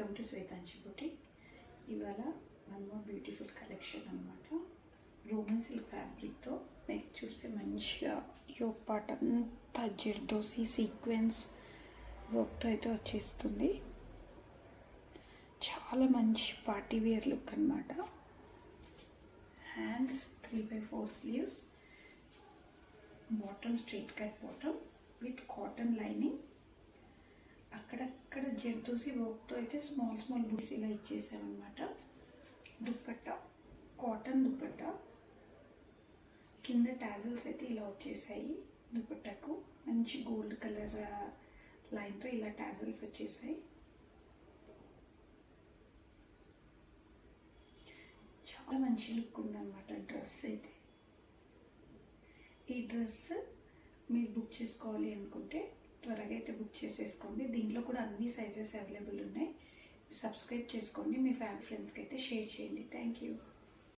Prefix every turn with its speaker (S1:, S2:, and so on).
S1: Welcome to Shwetanshi boutique. ఇవాళ one more beautiful collection అనమాట. Roman silk ఫ్యాబ్రిక్తో నెక్ చూస్తే మంచిగా యోక్ పార్ట్ అంతా జెర్దోసి సీక్వెన్స్ వర్క్తో అయితే వచ్చేస్తుంది. చాలా మంచి పార్టీ వేర్ లుక్ అనమాట. Hands 3/4 sleeves, bottom straight cut bottom with cotton lining. అక్కడక్కడ జెర్దోసి వర్క్తో అయితే స్మాల్ బుట్స్ ఇలా ఇచ్చేసామన్నమాట. దుప్పట్టా కాటన్ దుప్పట్టా, కింద టాజల్స్ అయితే ఇలా వచ్చేసాయి. దుప్పట్టాకు మంచి గోల్డ్ కలర్ లైన్తో ఇలా టాజల్స్ వచ్చేసాయి. చాలా మంచి లుక్ ఉందన్నమాట డ్రెస్ అయితే. ఈ డ్రెస్ మీరు బుక్ చేసుకోవాలి అనుకుంటే త్వరగా అయితే బుక్ చేసేసుకోండి. దీంట్లో కూడా అన్ని సైజెస్ అవైలబుల్ ఉన్నాయి. సబ్స్క్రైబ్ చేసుకోండి, మీ ఫ్రెండ్స్కి అయితే షేర్ చేయండి. Thank you.